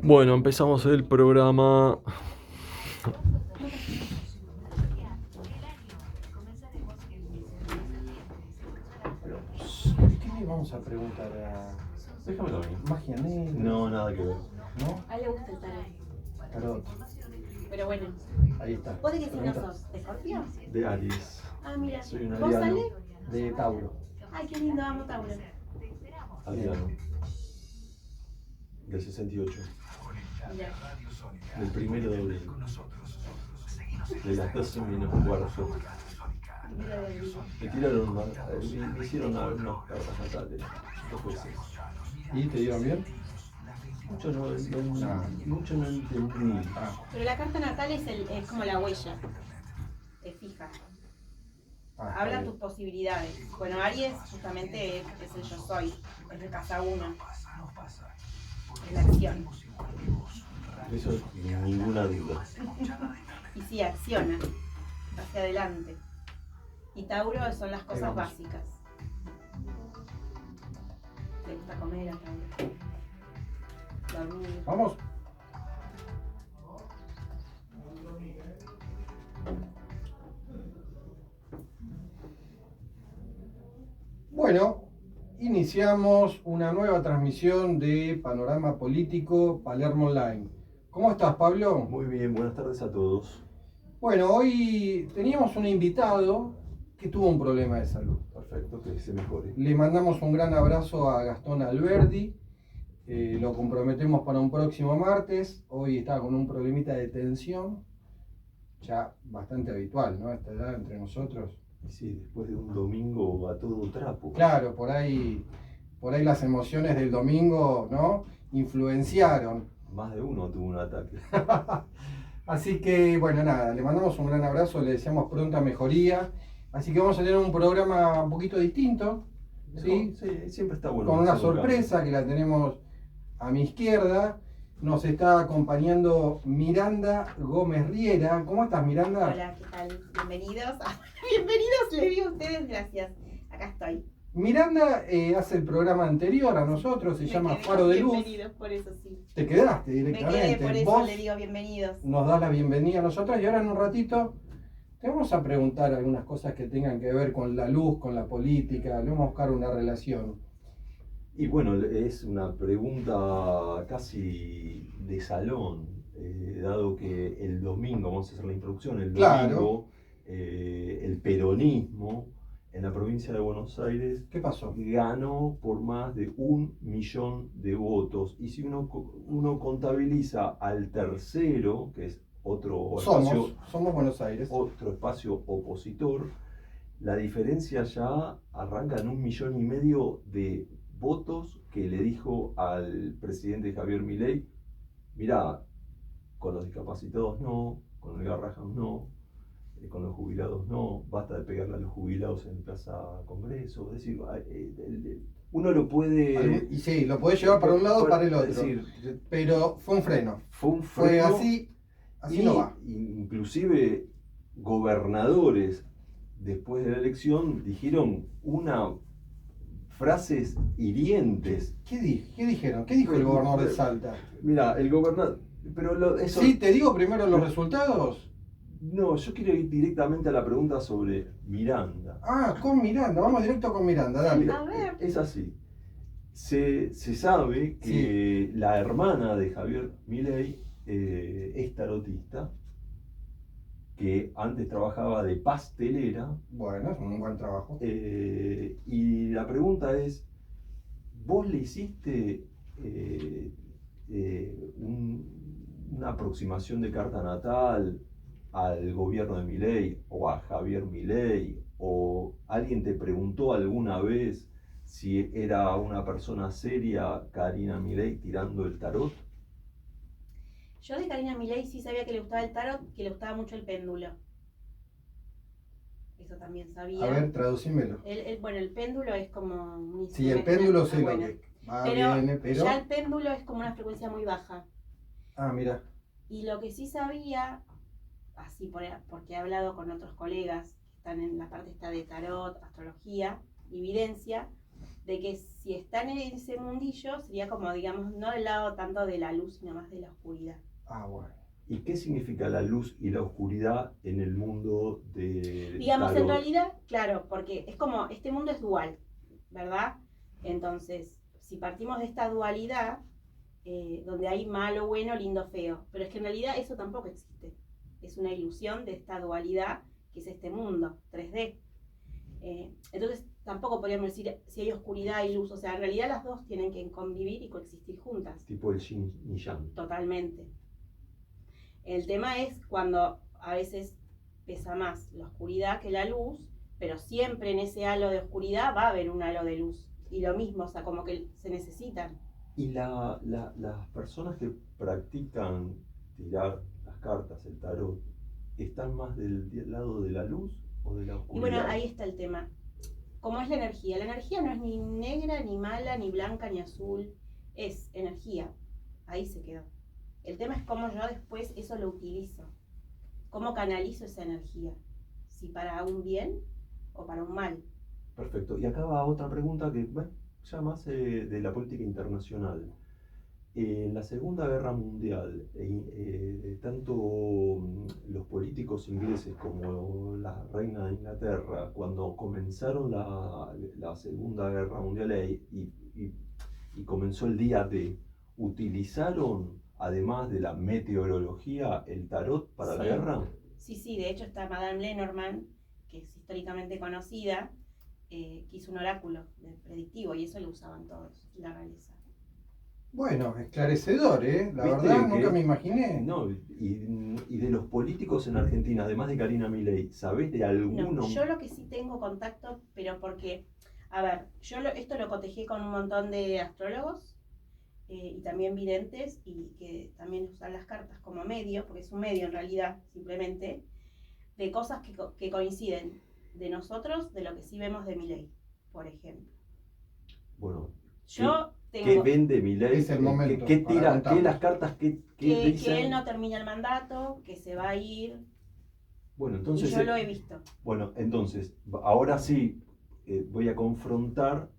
Bueno, empezamos el programa. ¿Qué le vamos a preguntar a Déjamelo a mí. magia negra? No, nada que ver. ¿No? A él le gusta el tarot. Tarot. Pero bueno. Ahí está. ¿Vos de qué signo Pregunta. sos? ¿De Escorpio? De Aries. Ah, mira. Soy un ¿Vos, ariano. Ale? De Tauro. Ay, qué lindo, amo Tauro. Ariano. Del 68. Mira. Del 1 de abril. De las 12 menos cuarto. Mira de abril. Me tiraron me hicieron unas cartas natales. 2 veces. ¿Y te dieron bien? Mucho no entendí. Pero la carta natal es como la huella. Es fija. Habla tus posibilidades. Bueno, Aries justamente es el yo soy. Es de casa 1. Es la acción. Eso sin ninguna duda. Y sí, acciona. Hacia adelante. Y Tauro son las cosas básicas. Le gusta comer a Tauro. Dormir. ¿Vamos? Bueno, iniciamos una nueva transmisión de Panorama Político Palermo Online. ¿Cómo estás, Pablo? Muy bien, buenas tardes a todos. Bueno, hoy teníamos un invitado que tuvo un problema de salud. Perfecto, que se mejore. Le mandamos un gran abrazo a Gastón Alberdi. Lo comprometemos para un próximo martes. Hoy está con un problemita de tensión, ya bastante habitual, ¿no? A esta edad entre nosotros. Y sí, después de un domingo a todo trapo. Claro, por ahí las emociones del domingo, ¿no? Influenciaron. Más de uno tuvo un ataque. Así que, bueno, nada, le mandamos un gran abrazo, le deseamos pronta mejoría. Así que vamos a tener un programa un poquito distinto, ¿sí? Sí, siempre está bueno. Con una sorpresa que la tenemos a mi izquierda. Nos está acompañando Miranda Gómez Riera. ¿Cómo estás, Miranda? Hola, ¿qué tal? Bienvenidos. Bienvenidos, les digo a ustedes, gracias. Acá estoy. Miranda hace el programa anterior a nosotros, se llama Faro de Luz. Bienvenidos, por eso sí. Te quedaste Me directamente. quedé, por eso Vos le digo bienvenidos. nos das la bienvenida a nosotras y ahora en un ratito te vamos a preguntar algunas cosas que tengan que ver con la luz, con la política. Le vamos a buscar una relación. Y bueno, es una pregunta casi de salón, dado que el domingo, vamos a hacer la introducción, el domingo, el peronismo en la provincia de Buenos Aires, ¿Qué pasó? Ganó por más de 1 millón de votos. Y si uno contabiliza al tercero, que es otro espacio, Somos Buenos Aires. otro espacio opositor, la diferencia ya arranca en 1,5 millones de votos que le dijo al presidente Javier Milei: mirá, con los discapacitados no, con el Garrahan no, con los jubilados no, basta de pegarle a los jubilados en Plaza Congreso. Es decir, uno lo puede... Y sí, lo podés llevar para un lado o para el otro. Decir, pero fue un freno. fue Fue así no va. Inclusive gobernadores después de la elección dijeron frases hirientes. ¿Qué dijeron? ¿Qué dijo el gobernador de Salta? Mira, el gobernador... Pero eso... Sí, te digo primero los resultados. No, yo quiero ir directamente a la pregunta sobre Miranda. Ah, con Miranda, vamos directo con Miranda, dale. A ver. Es así. Se sabe que la hermana de Javier Milei es tarotista, que antes trabajaba de pastelera. Bueno, es un buen trabajo. Y la pregunta es, ¿vos le hiciste una aproximación de carta natal al gobierno de Milei o a Javier Milei? ¿O alguien te preguntó alguna vez si era una persona seria Karina Milei tirando el tarot? Yo de Karina Milei sí sabía que le gustaba el tarot, que le gustaba mucho el péndulo. Eso también sabía. A ver, traducímelo. Bueno, el péndulo es como un Sí, el péndulo sé lo bueno. que va, Pero viene, pero... ya el péndulo es como una frecuencia muy baja. Ah, mira. Y lo que sí sabía, así porque he hablado con otros colegas que están en la parte esta de tarot, astrología, evidencia, de que si están en ese mundillo, sería como, digamos, no del lado tanto de la luz, sino más de la oscuridad. Bueno. ¿Y qué significa la luz y la oscuridad en el mundo Digamos, tarot? en realidad, claro, porque es como, este mundo es dual, ¿verdad? Entonces, si partimos de esta dualidad, donde hay malo, bueno, lindo, feo, pero es que en realidad eso tampoco existe. Es una ilusión de esta dualidad que es este mundo 3D. Entonces, tampoco podríamos decir si hay oscuridad y luz, o sea, en realidad las dos tienen que convivir y coexistir juntas. Tipo el yin y yang. Totalmente. El tema es cuando a veces pesa más la oscuridad que la luz, pero siempre en ese halo de oscuridad va a haber un halo de luz. Y lo mismo, o sea, como que se necesitan. Y las personas que practican tirar las cartas, el tarot, ¿están más del lado de la luz o de la Y oscuridad? bueno, ahí está el tema. ¿Cómo es la energía no es ni negra, ni mala, ni blanca, ni azul. Es energía. Ahí se quedó. El tema es cómo yo después eso lo utilizo. ¿Cómo canalizo esa energía? Si para un bien o para un mal. Perfecto. Y acá va otra pregunta que, bueno, ya más de la política internacional. En la Segunda Guerra Mundial, tanto los políticos ingleses como la reina de Inglaterra, cuando comenzaron la Segunda Guerra Mundial y comenzó el día D, utilizaron, además de la meteorología, el tarot para la guerra. Sí, de hecho está Madame Lenormand, que es históricamente conocida, que hizo un oráculo predictivo y eso lo usaban todos, la realeza. Bueno, esclarecedor, ¿eh? La ¿Viste verdad, que, nunca me imaginé. No, y de los políticos en Argentina, además de Karina Milei, ¿sabés de alguno? No, yo lo que sí tengo contacto, pero porque, a ver, esto lo cotejé con un montón de astrólogos y también videntes y que también usan las cartas como medio, porque es un medio en realidad, simplemente, de cosas que coinciden de nosotros, de lo que sí vemos de Milei, por ejemplo. Bueno, Yo ¿qué vende Milei? Es el momento ¿Qué para tira? contarnos. ¿Qué las cartas? ¿Qué dicen? Que él no termina el mandato, que se va a ir. Bueno, entonces, y yo lo he visto. Bueno, entonces, ahora sí voy a confrontar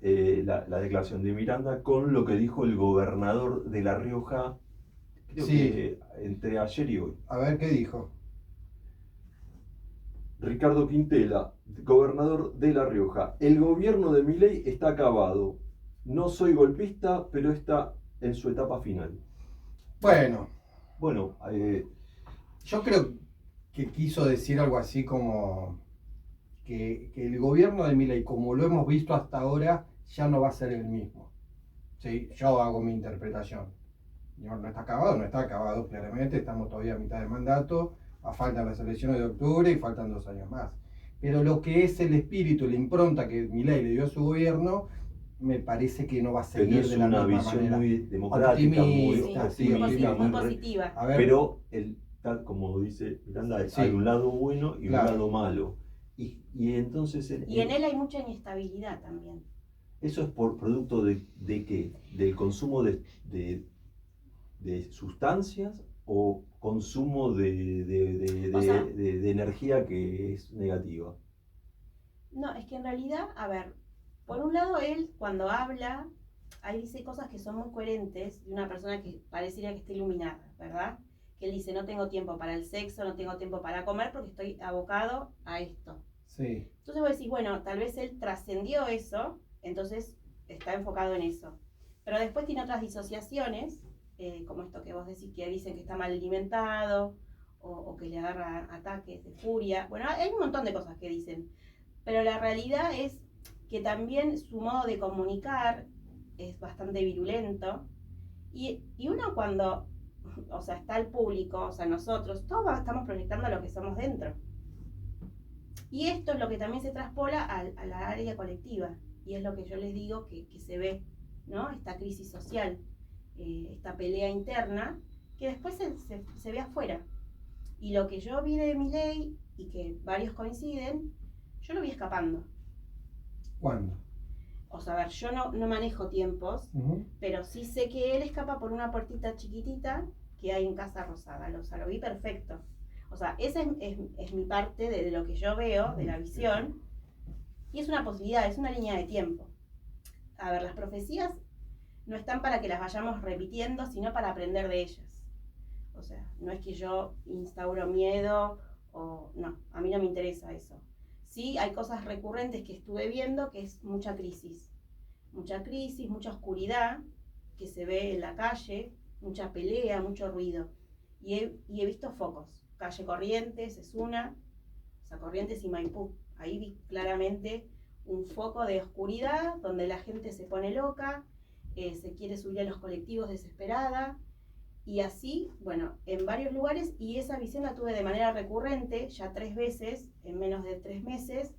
la declaración de Miranda con lo que dijo el gobernador de La Rioja, creo que entre ayer y hoy. A ver qué dijo. Ricardo Quintela, gobernador de La Rioja. El gobierno de Milei está acabado. No soy golpista, pero está en su etapa final. Bueno, yo creo que quiso decir algo así como que el gobierno de Milei, como lo hemos visto hasta ahora, ya no va a ser el mismo. Sí, yo hago mi interpretación. No está acabado, claramente, estamos todavía a mitad de mandato, faltan las elecciones de octubre y faltan 2 años más. Pero lo que es el espíritu, la impronta que Milei le dio a su gobierno, me parece que no va a seguir de la misma manera. Tenés una visión muy democrática, muy positiva. A ver, pero tal como dice Miranda, hay un lado bueno y un lado malo. Y entonces... Y en él hay mucha inestabilidad también. ¿Eso es por producto de qué? ¿Del consumo de sustancias o consumo de energía que es negativa? No, es que en realidad, a ver, por un lado él cuando habla, ahí dice cosas que son muy coherentes de una persona que pareciera que está iluminada, ¿verdad? Que él dice, no tengo tiempo para el sexo, no tengo tiempo para comer porque estoy abocado a esto. Sí. Entonces vos decís, bueno, tal vez él trascendió eso, entonces está enfocado en eso. Pero después tiene otras disociaciones, como esto que vos decís, que dicen que está mal alimentado, o que le agarra ataques de furia. Bueno, hay un montón de cosas que dicen. Pero la realidad es que también su modo de comunicar es bastante virulento. Y uno cuando, o sea, está el público, o sea, nosotros, todos estamos proyectando lo que somos dentro. Y esto es lo que también se traspola a la área colectiva. Y es lo que yo les digo que se ve, ¿no? Esta crisis social, esta pelea interna, que después se ve afuera. Y lo que yo vi de Milei, y que varios coinciden, yo lo vi escapando. ¿Cuándo? O sea, a ver, yo no manejo tiempos, pero sí sé que él escapa por una puertita chiquitita que hay en Casa Rosada. O sea, lo vi perfecto. O sea, esa es mi parte de lo que yo veo, de la visión. Y es una posibilidad, es una línea de tiempo. a ver, las profecías no están para que las vayamos repitiendo, sino para aprender de ellas. O sea, no es que yo instauro miedo o no, a mí no me interesa eso. Sí, hay cosas recurrentes que estuve viendo, que es mucha crisis, mucha oscuridad que se ve en la calle, mucha pelea, mucho ruido. Y he visto focos. Calle Corrientes es una, o sea, Corrientes y Maipú. Ahí vi claramente un foco de oscuridad donde la gente se pone loca, se quiere subir a los colectivos desesperada. Y así, bueno, en varios lugares, y esa visión la tuve de manera recurrente, ya 3 veces, en menos de 3 meses,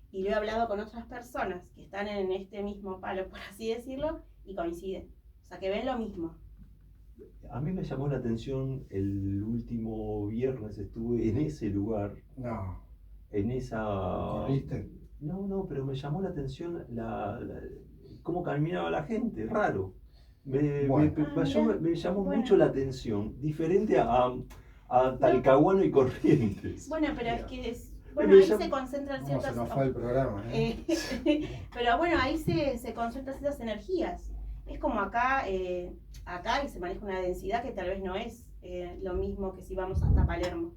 y lo he hablado con otras personas que están en este mismo palo, por así decirlo, y coinciden. O sea, que ven lo mismo. A mí me llamó la atención, el último viernes estuve en ese lugar, No. en esa... ¿Corriste? No, pero me llamó la atención cómo caminaba la gente, raro. Me llamó mucho la atención, diferente a Talcahuano y Corrientes. Bueno, pero es que bueno, ahí se concentran No, ciertas... se nos fue el programa, pero bueno, ahí se concentran ciertas energías. Es como acá y se maneja una densidad que tal vez no es lo mismo que si vamos hasta Palermo.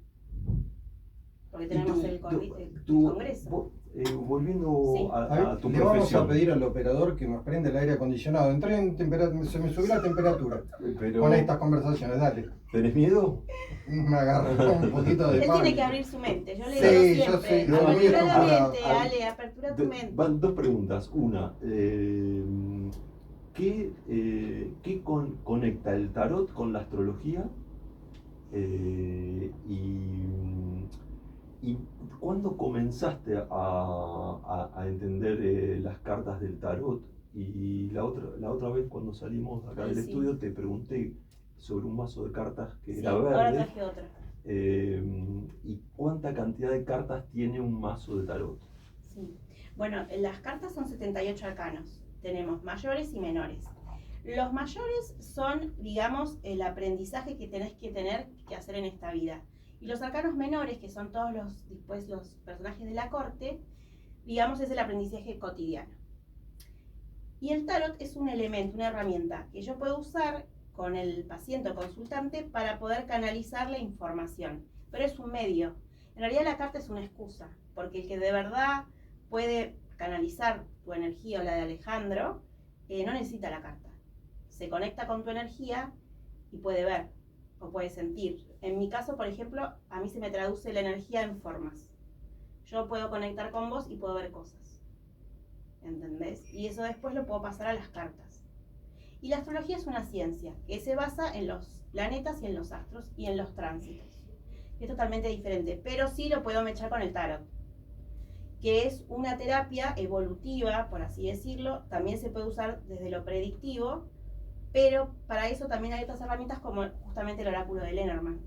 Porque tenemos el Congreso. Volviendo Sí. a tu Le vamos profesión. a pedir al operador que nos prenda el aire acondicionado. Entré en temperatura, se me subió la temperatura Pero, con estas conversaciones, dale. ¿tenés miedo? Me agarró un poquito de Él pánico. tiene que abrir su mente. Yo le Sí, digo yo siempre, sé, no, apertura la ahora, mente, Ale, apertura tu mente. Van 2 preguntas. Una, ¿qué conecta el tarot con la astrología? ¿Y cuándo comenzaste a entender las cartas del tarot? Y la otra vez cuando salimos acá del estudio te pregunté sobre un mazo de cartas que era Ahora verde. traje otra. ¿Y cuánta cantidad de cartas tiene un mazo de tarot? Sí. Bueno, las cartas son 78 arcanos. Tenemos mayores y menores. Los mayores son, digamos, el aprendizaje que tenés que tener que hacer en esta vida. Y los arcanos menores, que son todos los personajes de la corte, digamos, es el aprendizaje cotidiano. Y el tarot es un elemento, una herramienta que yo puedo usar con el paciente o consultante para poder canalizar la información. Pero es un medio. En realidad la carta es una excusa, porque el que de verdad puede canalizar tu energía o la de Alejandro, no necesita la carta. Se conecta con tu energía y puede ver o puede sentir. En mi caso, por ejemplo, a mí se me traduce la energía en formas. Yo puedo conectar con vos y puedo ver cosas. ¿Entendés? Y eso después lo puedo pasar a las cartas. Y la astrología es una ciencia que se basa en los planetas y en los astros y en los tránsitos. Es totalmente diferente, pero sí lo puedo mechar con el tarot, que es una terapia evolutiva, por así decirlo. También se puede usar desde lo predictivo, pero para eso también hay otras herramientas como justamente el oráculo de Lenormand,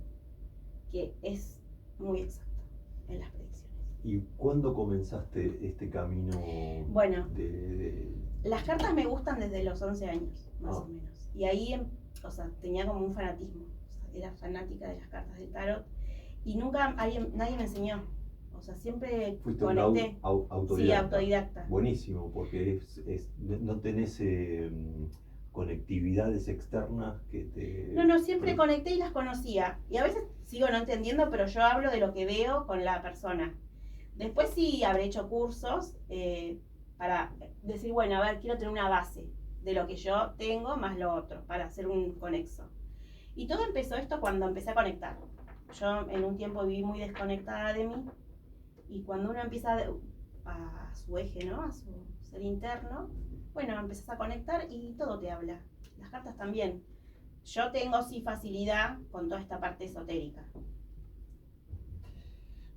que es muy exacto en las predicciones. ¿Y cuándo comenzaste este camino? Bueno, las cartas me gustan desde los 11 años, más o menos. Y ahí, tenía como un fanatismo. Era fanática de las cartas del tarot y nunca nadie me enseñó. Siempre fuiste conecté. autodidacta. Sí, autodidacta. Buenísimo, porque no tenés conectividades externas que te... No, siempre conecté y las conocía. Y a veces sigo no entendiendo, pero yo hablo de lo que veo con la persona. Después sí habré hecho cursos para decir, bueno, a ver, quiero tener una base de lo que yo tengo más lo otro, para hacer un conexo. Y todo empezó esto cuando empecé a conectar. Yo en un tiempo viví muy desconectada de mí, y cuando uno empieza a su eje, ¿no? A su ser interno, bueno, empezás a conectar y todo te habla. Las cartas también. Yo tengo sí facilidad con toda esta parte esotérica.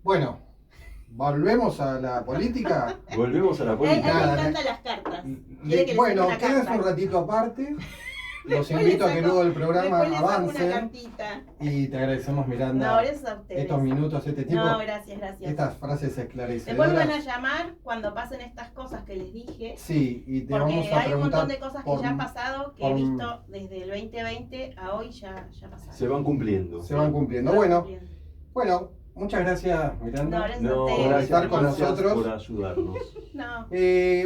Bueno, volvemos a la política. Volvemos a la A él política. le encantan las cartas. Quiere que le Bueno, saque una quédense carta. un ratito aparte. Los Después invito le a que saco- luego el programa después le saco una avance. cartita. Y te agradecemos, No, Miranda, gracias a ustedes. estos minutos, este tipo, No, gracias. estas frases Después me van a esclarecedoras. llamar cuando pasen estas cosas que les dije. Sí, y te Porque vamos a hay un montón preguntar de cosas que por- ya han pasado, que por- he visto desde el 2020 a hoy ya pasaron. Se van cumpliendo. se van cumpliendo. Se van Bueno, cumpliendo. bueno, Muchas gracias, Miranda. No, gracias No, a ustedes. por estar con gracias nosotros. por ayudarnos. No.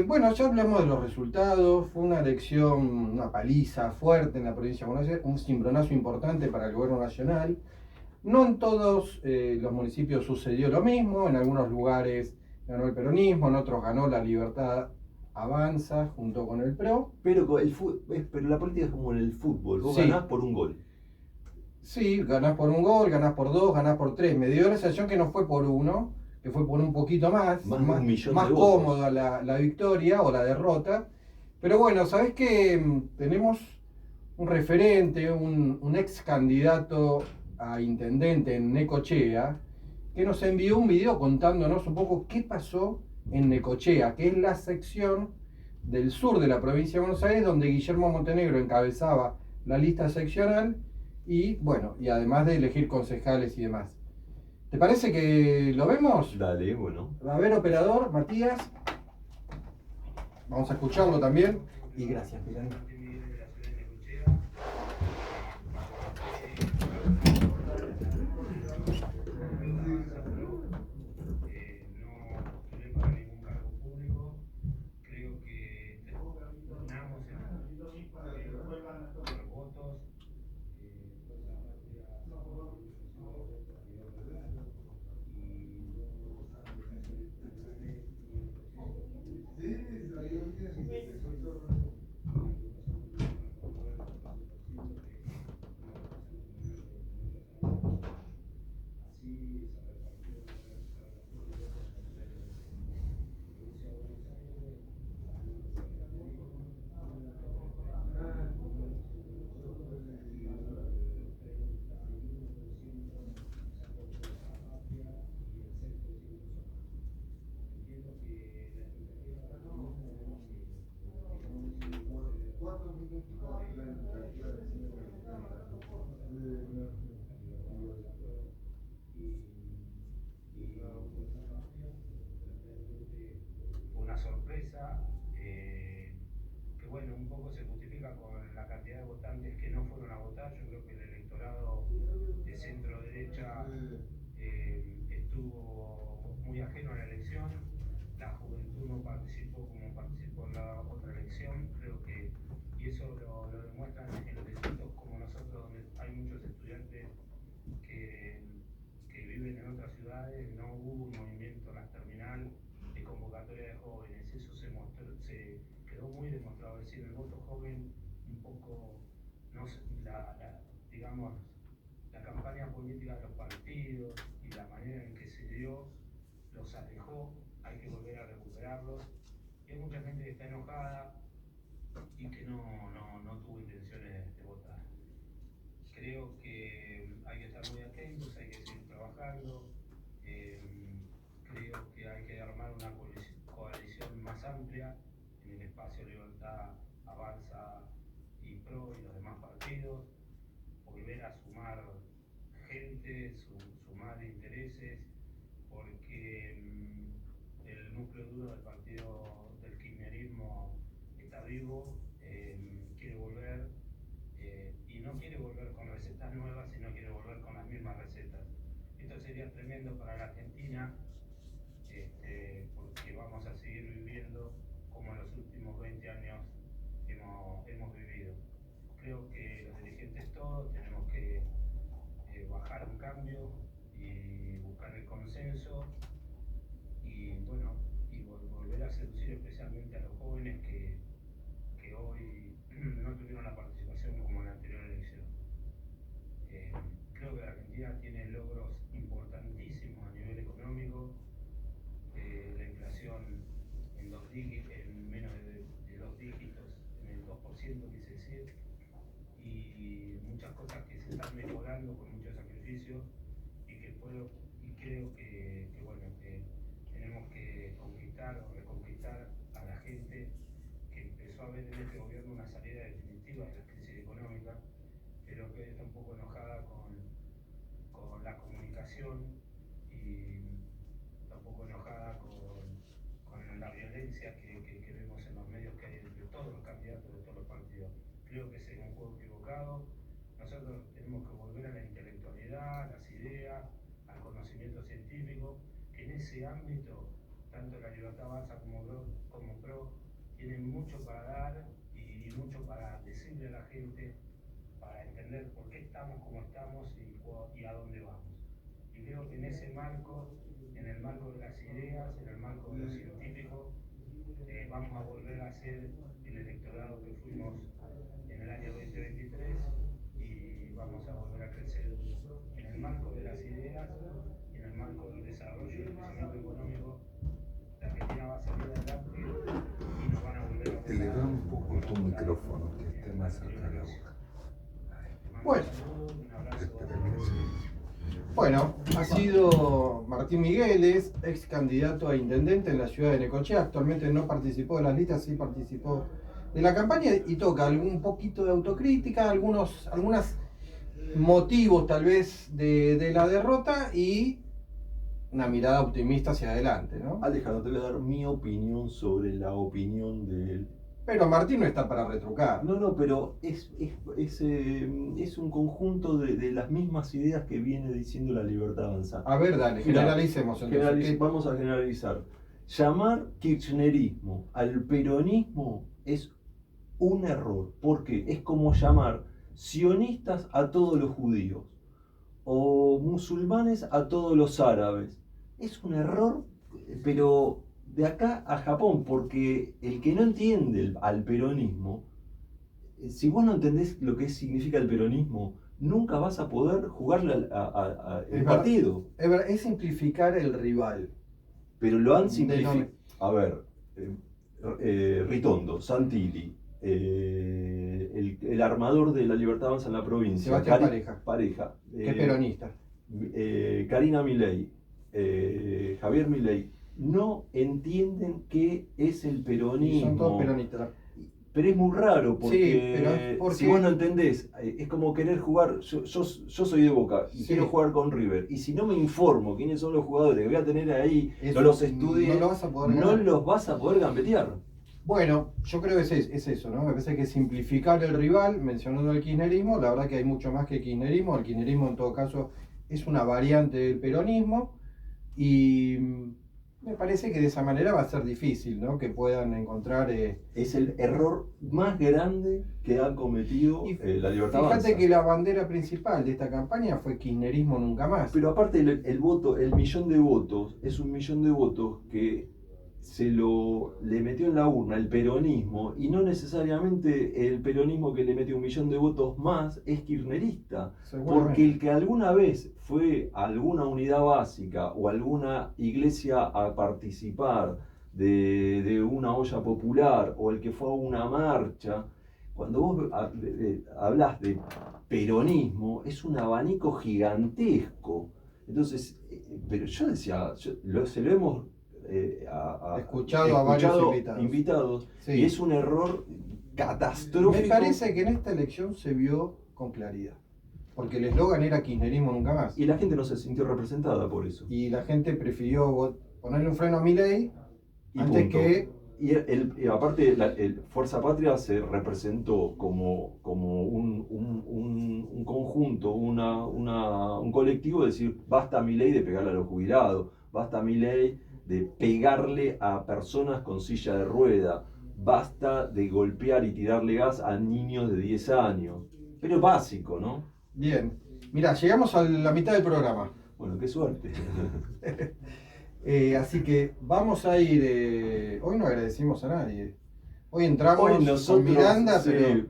Bueno, ya hablamos de los resultados. Fue una elección, una paliza fuerte en la provincia de Buenos Aires, un cimbronazo importante para el gobierno nacional. No en todos los municipios sucedió lo mismo. En algunos lugares ganó el peronismo, en otros ganó la Libertad Avanza junto con el PRO. Pero, pero la política es como en el fútbol, vos Sí. ganás por un gol. Sí, ganás por un gol, ganás por dos, ganás por tres. Me dio la sensación que no fue por uno, que fue por un poquito más. Más de un millón más de votos. cómoda la victoria o la derrota. Pero bueno, ¿sabés qué? Tenemos un referente, un ex candidato a intendente en Necochea, que nos envió un video contándonos un poco qué pasó en Necochea, que es la sección del sur de la provincia de Buenos Aires, donde Guillermo Montenegro encabezaba la lista seccional y, bueno, y además de elegir concejales y demás. ¿Te parece que lo vemos? Dale, bueno. A ver, operador, Matías. Vamos a escucharlo también. Y gracias, Miranda. Una sorpresa que bueno, un poco se justifica con la cantidad de votantes que no fueron a votar. Yo creo que el electorado de centro derecha estuvo muy ajeno a la elección. La juventud no participó como participó en la otra elección. Creo que, y eso lo demuestran en los distritos como nosotros, donde hay muchos estudiantes que viven en otras ciudades. No hubo un movimiento en la terminal de convocatoria de jóvenes. Eso se quedó muy demostrado. Es decir, el voto joven un poco, no sé, digamos, la campaña política de los partidos y la manera en que se dio los alejó. Hay que volver a recuperarlos. Y hay mucha gente que está enojada y que no tuvo intenciones de votar. Creo que hay que estar muy atentos, hay que seguir trabajando. Creo que hay que armar una coalición más amplia en el espacio Libertad, Avanza y PRO y los demás partidos. Volver a sumar gente, sumar intereses, porque el núcleo duro del partido del kirchnerismo está vivo, quiere volver y no quiere volver con recetas nuevas, sino quiere volver con las mismas recetas. Esto sería tremendo para la Argentina, porque vamos a seguir viviendo como en los últimos 20 años hemos vivido. Creo que los dirigentes todos tenemos que bajar un cambio y buscar el consenso y bueno, y volver a seducir especialmente a los jóvenes que hoy no tuvieron la participación como en la anterior elección. Creo que la Argentina tiene logros importantísimos a nivel económico. La inflación en menos de 2 dígitos, en el 2% quise decir, y muchas cosas que se están mejorando con mucho sacrificio y creo que bueno, que tenemos que conquistar o reconquistar a la gente que empezó a ver en este gobierno una salida definitiva de la crisis económica, pero que está un poco enojada con la comunicación y está un poco enojada con la violencia que vemos en los medios que hay entre todos los candidatos de todos los partidos. Creo que ese es un juego equivocado. Nosotros tenemos que volver a la intelectualidad, a las ideas, al conocimiento científico, que en ese ámbito, tanto la Libertad Avanza como PRO, tienen mucho para dar y mucho para decirle a la gente, para entender por qué estamos como estamos y a dónde vamos. Y creo que en ese marco, en el marco de las ideas, en el marco de lo científico, vamos a volver a ser el electorado que fuimos en el año 2023 y vamos a volver a crecer en el marco de las ideas y en el marco del desarrollo y el crecimiento económico. La Argentina va a salir adelante y nos van a volver a Eleva un poco tu micrófono, que esté más cerca de la boca. Bueno. un abrazo. Espera que se- Bueno, ha sido Martín Migueles, ex candidato a intendente en la ciudad de Necochea. Actualmente no participó de las listas, sí participó de la campaña y toca algún poquito de autocrítica, algunos motivos tal vez de la derrota y una mirada optimista hacia adelante, ¿no? Alejandro, te voy a dar mi opinión sobre la opinión de él. Pero Martín no está para retrucar. No, pero es un conjunto de las mismas ideas que viene diciendo la Libertad Avanza. A ver, dale, Mirá, generalicemos entonces. Vamos a generalizar. Llamar kirchnerismo al peronismo es un error, porque es como llamar sionistas a todos los judíos o musulmanes a todos los árabes. Es un error, pero de acá a Japón, porque el que no entiende al peronismo, si vos no entendés lo que significa el peronismo, nunca vas a poder jugarle el partido. Es simplificar el rival. Pero lo han simplificado. A ver, Ritondo, Santilli, el armador de la Libertad Avanza en la provincia, Sebastián Pareja, que es peronista. Karina Milei, Javier Milei, no entienden qué es el peronismo. Son todos peronistas. Pero es muy raro porque, Sí, pero porque si vos no entendés, es como querer jugar. Yo soy de Boca y Sí. quiero jugar con River. Y si no me informo quiénes son los jugadores que voy a tener ahí, Eso no los estudie, no lo vas a poder no ganar. los vas a poder gambetear. Bueno, yo creo que es eso, ¿no? Me parece que simplificar el rival, mencionando el kirchnerismo, la verdad que hay mucho más que kirchnerismo. El kirchnerismo en todo caso es una variante del peronismo y me parece que de esa manera va a ser difícil, ¿no? Que puedan encontrar... Es el error más grande que ha cometido Y la Libertad Avanza. Fíjate que la bandera principal de esta campaña fue kirchnerismo nunca más. Pero aparte el voto, el millón de votos, es un millón de votos que le metió en la urna el peronismo, y no necesariamente el peronismo que le metió un millón de votos más es kirchnerista. Seguramente. Porque el que alguna vez fue a alguna unidad básica o a alguna iglesia a participar de una olla popular, o el que fue a una marcha, cuando vos hablas de peronismo, es un abanico gigantesco. Entonces, pero yo decía, se lo hemos escuchado a varios invitados. Sí. Y es un error catastrófico. Me parece que en esta elección se vio con claridad, porque el eslogan era kirchnerismo nunca más. Y la gente no se sintió representada por eso. Y la gente prefirió ponerle un freno a Milei antes punto. que... Y aparte, Fuerza Patria se representó como un conjunto, un colectivo, de decir, basta Milei de pegarle a los jubilados, basta Milei de pegarle a personas con silla de rueda, basta de golpear y tirarle gas a niños de 10 años. Pero es básico, ¿no? Bien. Mirá, llegamos a la mitad del programa. Bueno, qué suerte. Así que vamos a ir... hoy no agradecimos a nadie. Hoy entramos Hoy nosotros, con Miranda, sí. pero...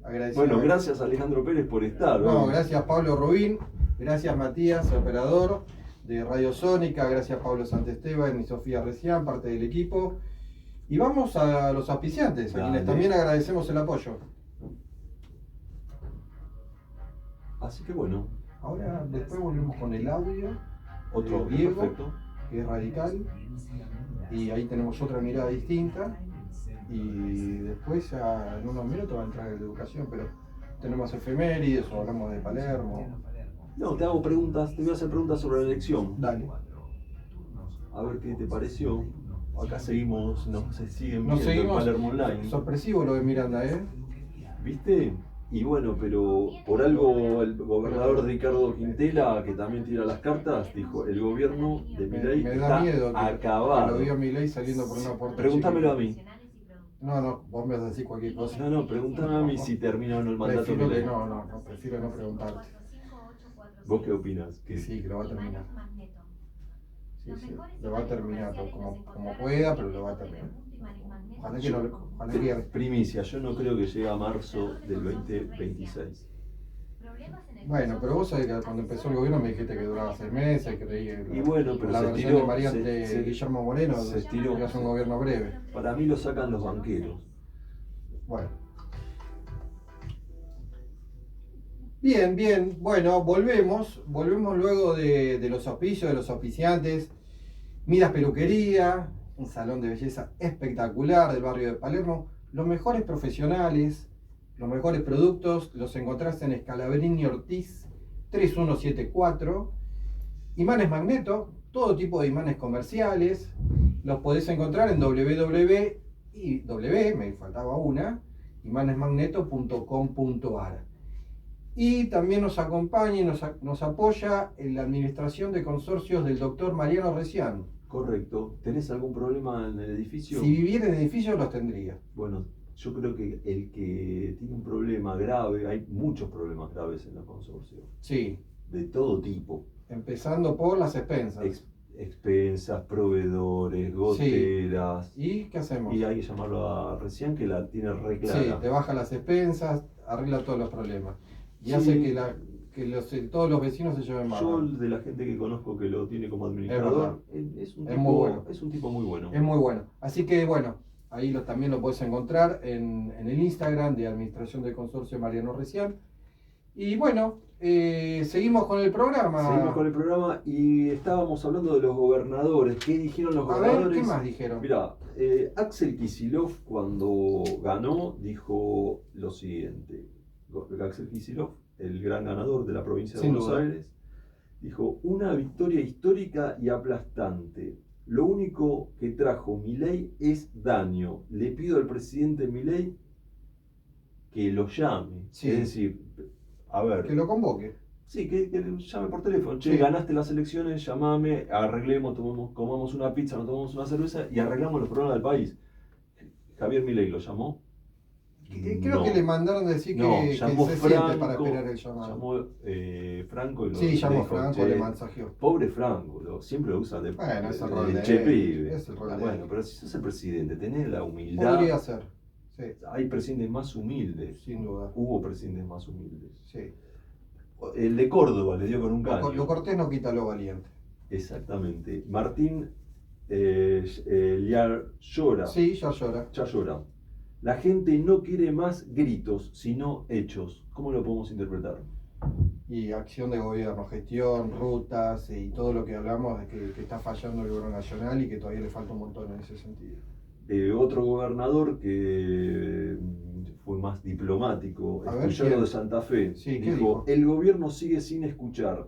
agradecemos. Bueno, gracias Alejandro Pérez por estar. No, gracias Pablo Rubín, gracias Matías, operador de Radio Sónica, gracias Pablo Santesteban y Sofía Recián, parte del equipo. Y vamos a los auspiciantes, a quienes también agradecemos el apoyo. Así que bueno. Ahora después volvemos con el audio. Otro Diego, perfecto. que es radical. Y ahí tenemos otra mirada distinta. Y después ya en unos minutos va a entrar el de educación, pero tenemos efemérides o hablamos de Palermo. No, te hago preguntas, te voy a hacer preguntas sobre la elección. Dale. A ver qué te pareció. Acá seguimos, nos siguen Nos viendo en seguimos. Palermo Online. Sorpresivo lo de Miranda, ¿eh? ¿Viste? Y bueno, pero por algo el gobernador Ricardo Quintela, que también tira las cartas, dijo, el gobierno de Milei Me da está miedo que acabado. lo vio Milei saliendo por una puerta. Pregúntamelo a mí. No, vos me vas a decir cualquier cosa. No, pregúntame a mí si termina o no el mandato Prefiero que Milei. no, prefiero no preguntarte. ¿Vos qué opinas? Que sí, que lo va a terminar. Sí, lo va a terminar, como pueda, pero lo va a terminar. Ojalá que Primicia, yo no creo que llegue a marzo del 2026. Bueno, pero vos sabés que cuando empezó el gobierno me dijiste que duraba 6 meses, creí que Y bueno, pero la se versión estiró, de María se- de se- Guillermo Moreno se estiró. que hace un gobierno breve. Para mí lo sacan los banqueros. Bueno. Bien, bueno, volvemos luego de los auspicios, de los auspiciantes. Midas Peluquería, un salón de belleza espectacular del barrio de Palermo. Los mejores profesionales, los mejores productos los encontrás en Scalabrini Ortiz 3174. Imanes Magneto, todo tipo de imanes comerciales. Los podés encontrar en me faltaba una, imanesmagneto.com.ar. Y también nos acompaña y nos apoya en la administración de consorcios del doctor Mariano Recián. Correcto. ¿Tenés algún problema en el edificio? Si viviera en edificio los tendría. Bueno, yo creo que el que tiene un problema grave, hay muchos problemas graves en los consorcios, Sí, de todo tipo. empezando por las expensas. Expensas, proveedores, goteras. ¿Y qué hacemos? Y hay que llamarlo a Recián, que la tiene re Sí, clara. te baja las expensas, arregla todos los problemas. Y Sí. hace que todos los vecinos se lleven Yo, mal. de la gente que conozco que lo tiene como administrador, es un Es tipo, muy bueno. es un tipo muy bueno. Es muy bueno. Así que bueno, ahí también lo puedes encontrar en el Instagram de Administración del Consorcio Mariano Recián. Y bueno, seguimos con el programa. Seguimos con el programa y estábamos hablando de los gobernadores. ¿Qué dijeron los A gobernadores? ver, ¿qué más dijeron? Mira, Axel Kicillof cuando ganó dijo lo siguiente. Axel Kicillof, el gran ganador de la provincia de Sin Buenos duda. Aires, dijo, una victoria histórica y aplastante. Lo único que trajo Milei es daño. Le pido al presidente Milei que lo llame. Sí. Es decir, a ver, Que lo convoque. sí, que llame por teléfono. Che, Sí. ganaste las elecciones, llamame, arreglemos, comamos una pizza, nos tomamos una cerveza y arreglamos los problemas del país. Javier Milei lo llamó. Creo No. que le mandaron decir No, que llamó se siente para Franco, esperar el llamado. llamó Franco y lo Sí, llamó dijo, Franco, "Che, le mensajeó. pobre Franco, siempre lo usa de Bueno, es el rol de che él, pibe. es el rol de Bueno, él. pero si sos el presidente, tenés la humildad. Podría ser, sí, Hay presidentes más humildes. sin duda. Hubo presidentes más humildes. Sí. El de Córdoba le dio con un caño. Lo cortés no quita lo valiente. Exactamente. Martín Liar llora. Sí, ya llora. Ya llora. La gente no quiere más gritos, sino hechos. ¿Cómo lo podemos interpretar? Y acción de gobierno, gestión, rutas y todo lo que hablamos de que está fallando el gobierno nacional y que todavía le falta un montón en ese sentido. Otro gobernador que fue más diplomático, A ver, Escuchado ¿quién? de Santa Fe, Sí, ¿qué dijo, dijo? el gobierno sigue sin escuchar.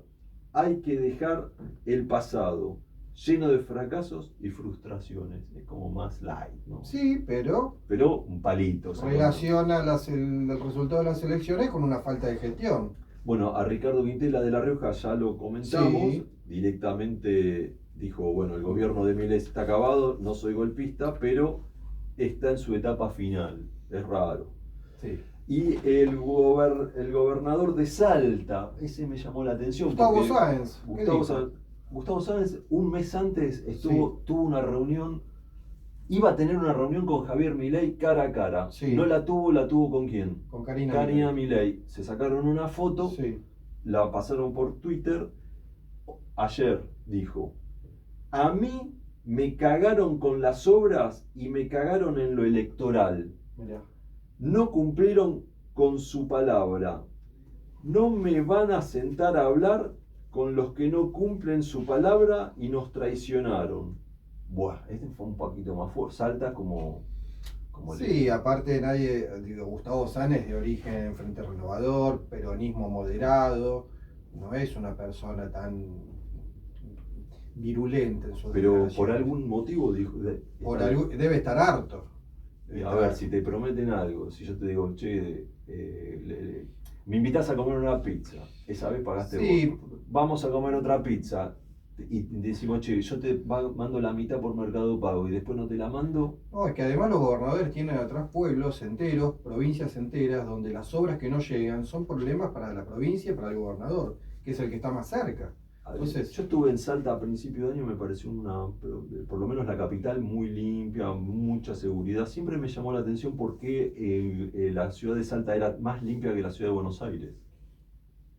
Hay que dejar el pasado, lleno de fracasos y frustraciones. Es como más light, ¿no? Sí, pero Pero un palito. ¿sí? relaciona el resultado de las elecciones con una falta de gestión. Bueno, a Ricardo Quintela de La Rioja ya lo comentamos. Sí. Directamente dijo, bueno, el gobierno de Milei está acabado, no soy golpista, pero está en su etapa final. Es raro. Sí. Y el gobernador de Salta, ese me llamó la atención. Gustavo porque Sáenz. ¿Qué dijo? Gustavo Sáenz, un mes antes tuvo una reunión, iba a tener una reunión con Javier Milei cara a cara. Sí. No la tuvo ¿con quién? Con Karina. Karina Milei. Se sacaron una foto, Sí. la pasaron por Twitter. Ayer dijo, a mí me cagaron con las obras y me cagaron en lo electoral. Mirá. No cumplieron con su palabra. No me van a sentar a hablar con los que no cumplen su palabra y nos traicionaron. Buah, este fue un poquito más fuerte. Salta como Sí, aparte Gustavo Sáenz es de origen Frente Renovador, peronismo moderado, no es una persona tan virulenta en su Pero por declaraciones. algún motivo dijo. Debe estar harto. Y a ver, si te prometen algo, si yo te digo, che, me invitas a comer una pizza, esa vez pagaste Sí. vos. Vamos a comer otra pizza y decimos, che, yo te mando la mitad por Mercado Pago y después no te la mando. No, es que además los gobernadores tienen atrás pueblos enteros, provincias enteras, donde las obras que no llegan son problemas para la provincia y para el gobernador, que es el que está más cerca. Entonces, Yo estuve en Salta a principio de año, me pareció por lo menos la capital muy limpia, mucha seguridad. Siempre me llamó la atención por qué la ciudad de Salta era más limpia que la ciudad de Buenos Aires.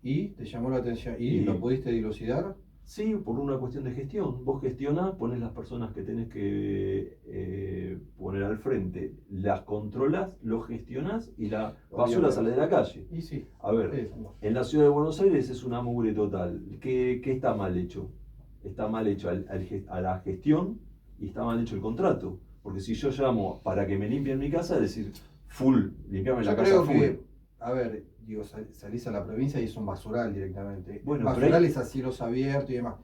¿y te llamó la atención? ¿Y Y- lo pudiste dilucidar? Sí, por una cuestión de gestión. Vos gestionás, pones las personas que tenés que poner al frente, las controlás, los gestionás y la basura Obviamente. sale de la calle. Y sí. A ver, Sí. en la ciudad de Buenos Aires es una mugre total. ¿Qué está mal hecho? Está mal hecho a la gestión y está mal hecho el contrato. Porque si yo llamo para que me limpien mi casa, es decir, full, limpiame la Yo casa creo full. que, a ver, digo, salís a la provincia y es un basural directamente. Bueno, pero Basurales a cielos abiertos y demás.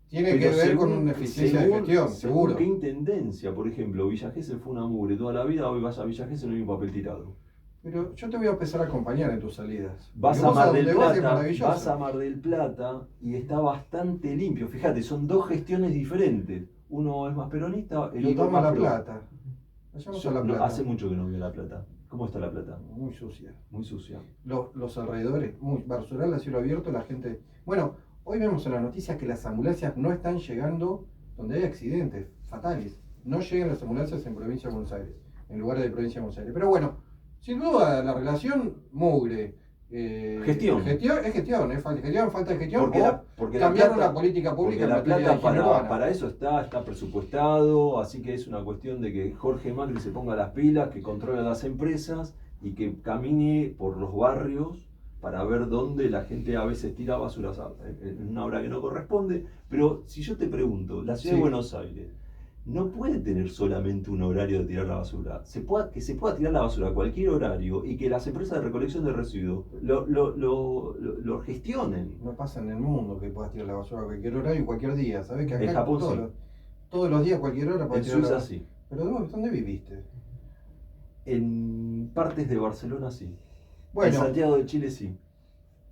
Tiene Pero que ver con según- una eficiencia de según- gestión, según seguro. ¿Qué intendencia? Por ejemplo, Villa Gesell fue una mugre toda la vida, hoy vas a Villa Gesell y no hay un papel tirado. Pero yo te voy a empezar a acompañar en tus salidas. Vas Porque a vos Mar del donde vas es Plata, maravilloso. vas a Mar del Plata y está bastante limpio. Fíjate, son dos gestiones diferentes. Uno es más peronista, el Lo otro toma más La pro. Plata. Vayamos Yo a La no- Plata. hace mucho que no veo La Plata. ¿Cómo está La Plata? Muy sucia. Muy sucia. Los alrededores, muy basural a cielo abierto, la gente. Bueno, hoy vemos en las noticias que las ambulancias no están llegando donde hay accidentes fatales. No llegan las ambulancias en provincia de Buenos Aires, en lugares de provincia de Buenos Aires. Pero bueno, sin duda la relación mugre. Gestión. Es gestión, es falta de gestión. Porque o porque cambiar Plata- una política pública porque en La materia de Plata higiene urbana. para eso está presupuestado, así que es una cuestión de que Jorge Macri se ponga las pilas, que controle las empresas y que camine por los barrios para ver dónde la gente a veces tira basura en una hora que no corresponde. Pero si yo te pregunto, la ciudad Sí. de Buenos Aires no puede tener solamente un horario de tirar la basura. Que se pueda tirar la basura a cualquier horario y que las empresas de recolección de residuos lo gestionen. No pasa en el mundo que puedas tirar la basura a cualquier hora y cualquier día. ¿Sabes que acá En Japón todos, sí. todos los días, cualquier hora En puedes tirar la Suiza basura? sí. ¿Pero dónde viviste? En partes de Barcelona sí. En Bueno, Santiago de Chile sí.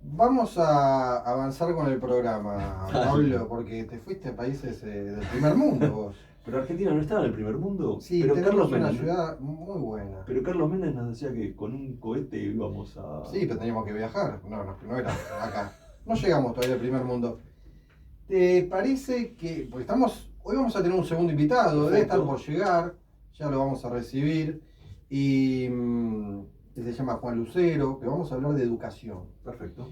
vamos a avanzar con el programa, Pablo, porque te fuiste a países del primer mundo vos. Pero Argentina no estaba en el primer mundo. Sí, pero tenemos una Menem, ciudad muy buena. pero Carlos Menem nos decía que con un cohete íbamos a. Sí, pero teníamos que viajar. No era acá. No llegamos todavía al primer mundo. ¿Te parece que, porque hoy vamos a tener un segundo invitado, debe estar por llegar, ya lo vamos a recibir, y que se llama Juan Lucero, que vamos a hablar de educación. Perfecto.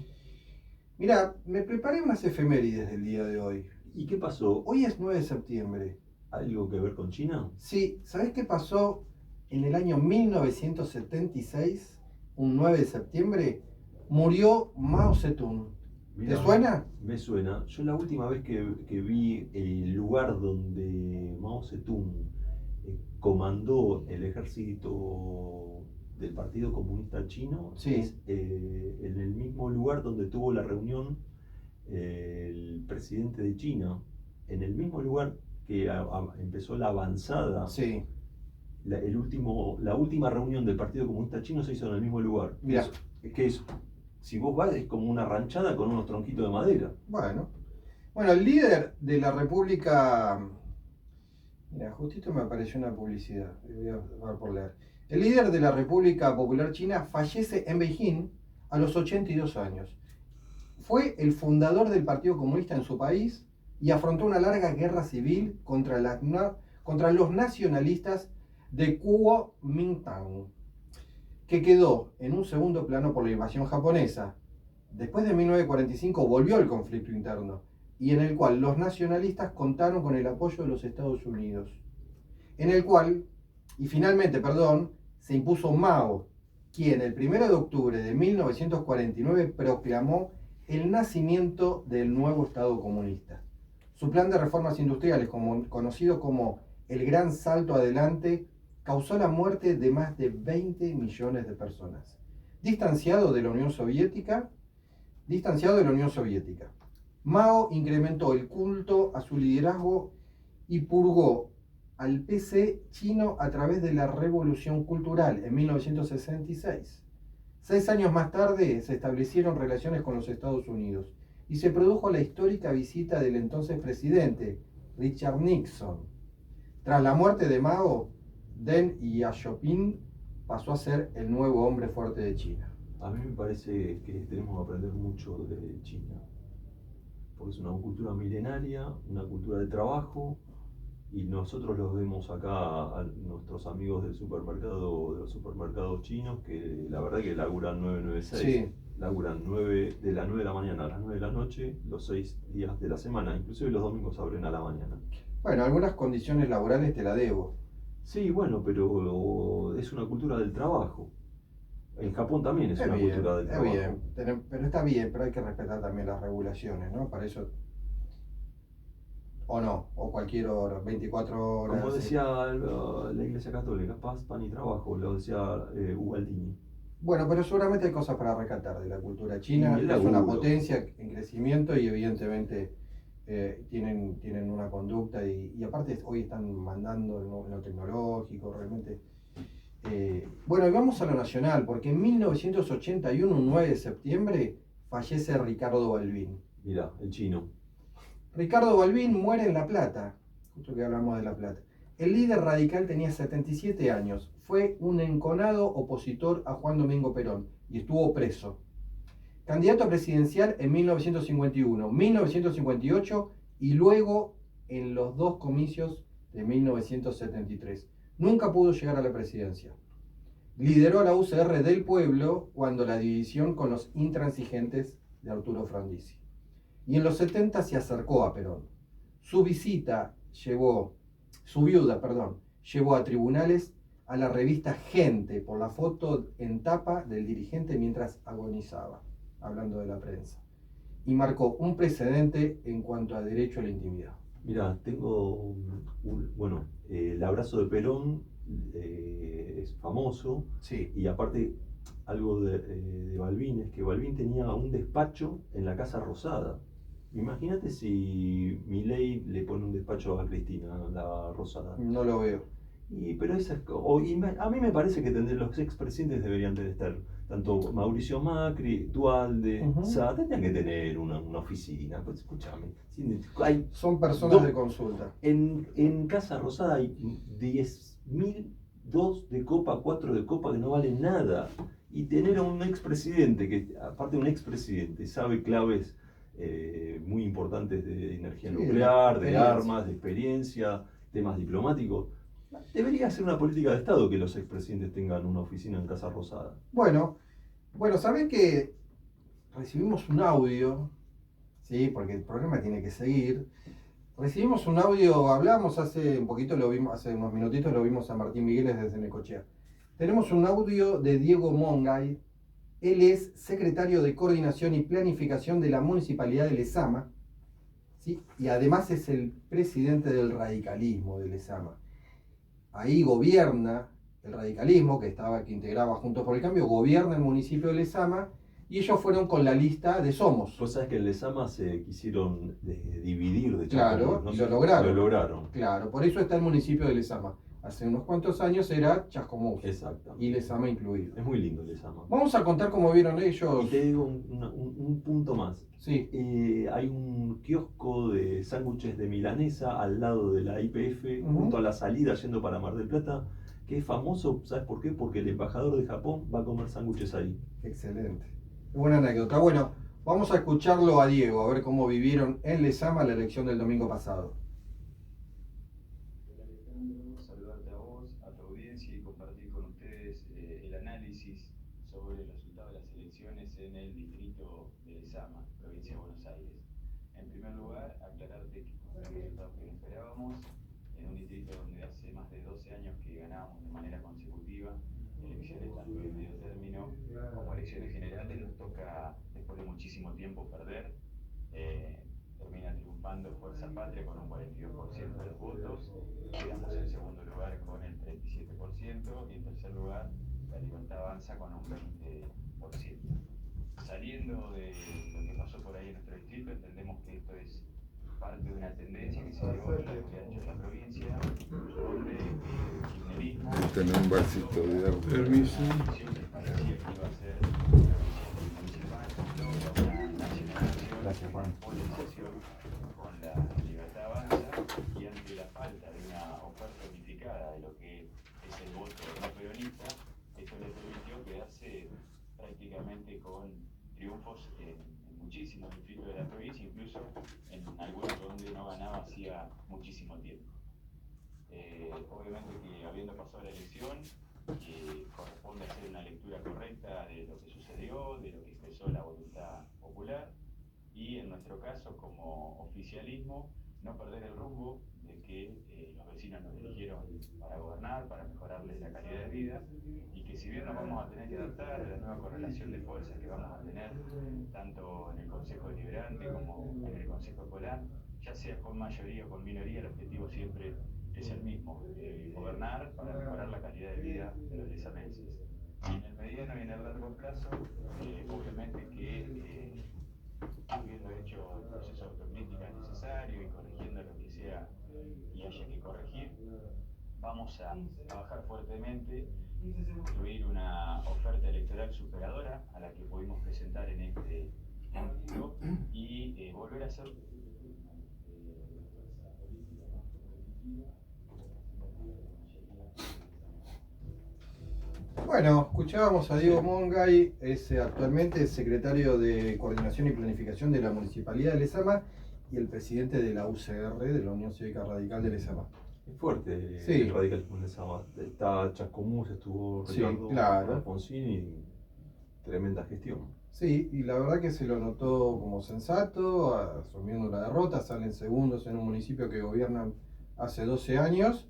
Mira, me preparé unas efemérides del día de hoy. ¿Y qué pasó? Hoy es 9 de septiembre. ¿Algo que ver con China? Sí, ¿sabés qué pasó en el año 1976? Un 9 de septiembre, murió Mao Zedong. Mirá, ¿Te suena? Me suena. Yo la última vez que vi el lugar donde Mao Zedong comandó el ejército del Partido Comunista Chino, Sí. es en el mismo lugar donde tuvo la reunión el presidente de China, en el mismo lugar que empezó la avanzada. Sí. La última reunión del Partido Comunista Chino se hizo en el mismo lugar. Mirá. Si vos vas, es como una ranchada con unos tronquitos de madera. Bueno, el líder de la República. Mira, justito me apareció una publicidad. Voy a dar por leer. El líder de la República Popular China fallece en Beijing a los 82 años. Fue el fundador del Partido Comunista en su país y afrontó una larga guerra civil contra los nacionalistas de Kuomintang, que quedó en un segundo plano por la invasión japonesa. Después de 1945 volvió el conflicto interno, y en el cual los nacionalistas contaron con el apoyo de los Estados Unidos. Finalmente, se impuso Mao, quien el 1 de octubre de 1949 proclamó el nacimiento del nuevo Estado comunista. Su plan de reformas industriales, conocido como el Gran Salto Adelante, causó la muerte de más de 20 millones de personas. Distanciado de la Unión Soviética, Mao incrementó el culto a su liderazgo y purgó al PC chino a través de la Revolución Cultural en 1966. 6 años más tarde se establecieron relaciones con los Estados Unidos y se produjo la histórica visita del entonces presidente, Richard Nixon. Tras la muerte de Mao, Deng Xiaoping pasó a ser el nuevo hombre fuerte de China. A mí me parece que tenemos que aprender mucho de China, porque es una cultura milenaria, una cultura de trabajo, y nosotros los vemos acá a nuestros amigos del supermercado, de los supermercados chinos, que la verdad que laburan 996, Sí. laburan de las 9 de la mañana a las 9 de la noche, los 6 días de la semana, inclusive los domingos abren a la mañana. Bueno, algunas condiciones laborales te la debo. Sí, bueno, pero es una cultura del trabajo. En Japón también es una cultura del trabajo. bien, pero está bien, pero hay que respetar también las regulaciones, ¿no? Para eso, o no, o cualquier hora, 24 horas. Como sí. decía la Iglesia Católica, paz, pan y trabajo, lo decía Ubaldini. Bueno, pero seguramente hay cosas para rescatar de la cultura china. Y el Es una laburo. potencia en crecimiento y evidentemente tienen una conducta y aparte hoy están mandando en lo tecnológico, realmente. Bueno, y vamos a lo nacional, porque en 1981, un 9 de septiembre, fallece Ricardo Balbín. Mirá, el chino. Ricardo Balbín muere en La Plata, justo que hablamos de La Plata. El líder radical tenía 77 años, fue un enconado opositor a Juan Domingo Perón y estuvo preso. Candidato presidencial en 1951, 1958 y luego en los 2 comicios de 1973. Nunca pudo llegar a la presidencia. Lideró a la UCR del Pueblo cuando la división con los intransigentes de Arturo Frondizi. Y en los 70 se acercó a Perón. Su viuda, llevó a tribunales a la revista Gente por la foto en tapa del dirigente mientras agonizaba, hablando de la prensa. Y marcó un precedente en cuanto a derecho a la intimidad. Mirá, tengo el abrazo de Perón es famoso, Sí. y aparte algo de Balbín es que Balbín tenía un despacho en la Casa Rosada. Imagínate si Milei le pone un despacho a Cristina, la Rosada. No lo veo. Pero a mí me parece que los expresidentes deberían de estar, tanto Mauricio Macri, Duhalde, Ujú. Sá, tendrían que tener una oficina. Pues escúchame, Son personas Do- de consulta. en Casa Rosada hay 10.000, 2 de copa, 4 de copa que no valen nada. Y tener a un expresidente, que aparte de un expresidente, sabe claves muy importantes de energía Sí, nuclear, de de experiencia. armas, de experiencia, temas diplomáticos. Debería ser una política de Estado que los expresidentes tengan una oficina en Casa Rosada. Bueno, ¿sabés que recibimos un audio? Sí, porque el programa tiene que seguir. Recibimos un audio, hablamos hace un poquito, hace unos minutitos lo vimos a Martín Migueles desde Necochea. Tenemos un audio de Diego Mongay. Él es secretario de Coordinación y Planificación de la Municipalidad de Lezama, ¿sí? Y además es el presidente del radicalismo de Lezama. Ahí gobierna el radicalismo, que integraba Juntos por el Cambio, gobierna el municipio de Lezama, y ellos fueron con la lista de Somos. Vos sabés que en Lezama se quisieron dividir de Claro, Chascomús, y lo lograron. Lo lograron. Claro, por eso está el municipio de Lezama. Hace unos cuantos años era Chascomús, Exacto. y Lezama incluido. Es muy lindo Lezama. Vamos a contar cómo vieron ellos. Y te digo un punto más. Sí, Hay un kiosco de sándwiches de milanesa al lado de la IPF, Ujú. junto a la salida yendo para Mar del Plata, que es famoso, ¿sabes por qué? Porque el embajador de Japón va a comer sándwiches ahí. excelente. Buena anécdota. Bueno, vamos a escucharlo a Diego, a ver cómo vivieron en Lezama la elección del domingo pasado. Hola Alejandro, saludarte a vos, a tu audiencia y compartir con ustedes el análisis sobre el resultado de las elecciones en el distrito de Lezama, provincia de Buenos Aires. En primer lugar, aclararte que fue un resultado que no esperábamos, en un distrito donde hace más de 12 años que ganábamos de manera consecutiva elecciones tanto de medio término como elecciones generales, nos toca después de muchísimo tiempo perder. Termina triunfando Fuerza Patria con un 42% de los votos, quedamos en segundo lugar con el 37% y en tercer lugar La Libertad Avanza con un 20%. Saliendo de lo que pasó por ahí en nuestro distrito, entendemos que esto es parte de una tendencia que se dio a lo largo y ancho de la provincia, donde el kirchnerismo Tener un vasito de agua. Permiso. que parecía que iba a ser Gracias, Juan. polarización con la libertad avanza y ante la falta de una oferta unificada de lo que es el voto no peronista, esto le permitió quedarse prácticamente con triunfos en muchísimos distritos de la provincia, incluso en algunos donde no ganaba hacía muchísimo tiempo. Obviamente que habiendo pasado la elección, corresponde hacer una lectura correcta de lo que sucedió, de lo que expresó la voluntad popular y en nuestro caso como oficialismo no perder el rumbo de que los vecinos nos eligieron para gobernar, para mejorarles la calidad de vida y que si bien nos vamos a tener que adaptar a la nueva correlación de fuerzas que vamos a tener tanto en el Consejo Deliberante como en el Consejo Escolar, ya sea con mayoría o con minoría, el objetivo siempre es el mismo, gobernar para mejorar la calidad de vida de los lizamenses. Y en el mediano y en el largo plazo, obviamente que habiendo hecho el proceso de autocrítica necesario y corrigiendo lo que sea y haya que corregir, vamos a trabajar fuertemente, incluir una oferta electoral superadora a la que pudimos presentar en este ámbito y volver a hacer Bueno, escuchábamos a Diego Mongay, es actualmente secretario de Coordinación y Planificación de la Municipalidad de Lezama y el presidente de la UCR, de la Unión Cívica Radical de Lezama. Es fuerte Sí. el radicalismo de Lezama. Está Chascomús, estuvo Sí, Ricardo claro. Alfonsín y tremenda gestión. Sí, y la verdad que se lo notó como sensato, asumiendo la derrota, salen segundos en un municipio que gobiernan hace 12 años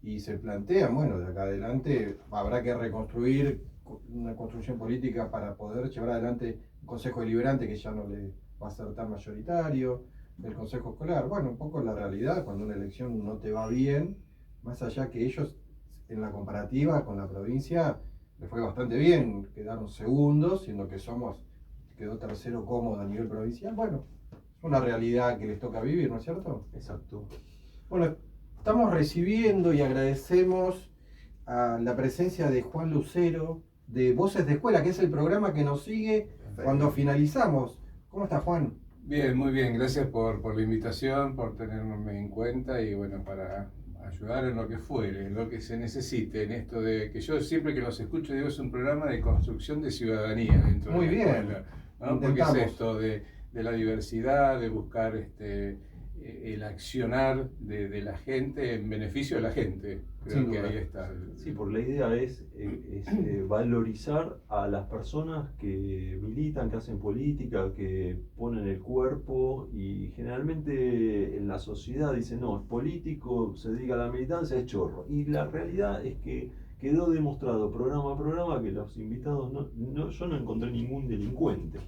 y se plantean, bueno, de acá adelante habrá que reconstruir una construcción política para poder llevar adelante un Consejo Deliberante que ya no le va a ser tan mayoritario, el Consejo Escolar. Bueno, un poco la realidad, cuando una elección no te va bien, más allá que ellos en la comparativa con la provincia le fue bastante bien, quedaron segundos, siendo que quedó tercero cómodo a nivel provincial. Bueno, es una realidad que les toca vivir, ¿no es cierto? Exacto. Bueno, estamos recibiendo y agradecemos a la presencia de Juan Lucero, de Voces de Escuela, que es el programa que nos sigue cuando finalizamos. ¿Cómo está, Juan? Bien, muy bien, gracias por la invitación, por tenerme en cuenta y bueno, para ayudar en lo que fuere, en lo que se necesite, en esto de que yo siempre que los escucho digo es un programa de construcción de ciudadanía dentro Muy de la bien. escuela, ¿no? Porque es esto de la diversidad, de buscar el accionar de la gente en beneficio de la gente. Creo Sin que duda. ahí está. Sí, porque la idea es valorizar a las personas que militan, que hacen política, que ponen el cuerpo y generalmente en la sociedad dicen, no, es político, se dedica a la militancia, es chorro. Y la realidad es que quedó demostrado programa a programa que los invitados, yo no encontré ningún delincuente.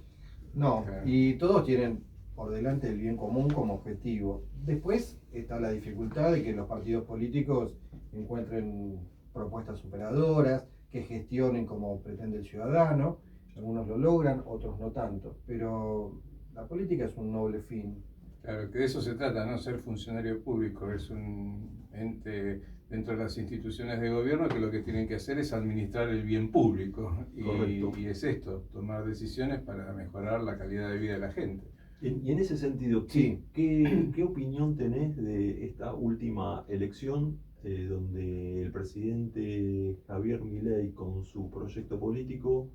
No, Claro. y todos tienen por delante el bien común como objetivo. Después está la dificultad de que los partidos políticos encuentren propuestas superadoras, que gestionen como pretende el ciudadano. Algunos lo logran, otros no tanto. Pero la política es un noble fin. Claro, que de eso se trata, ¿no? Ser funcionario público es un ente dentro de las instituciones de gobierno que lo que tienen que hacer es administrar el bien público. Correcto. Y es esto, tomar decisiones para mejorar la calidad de vida de la gente. Y en ese sentido, Sí. ¿qué opinión tenés de esta última elección donde el presidente Javier Milei con su proyecto político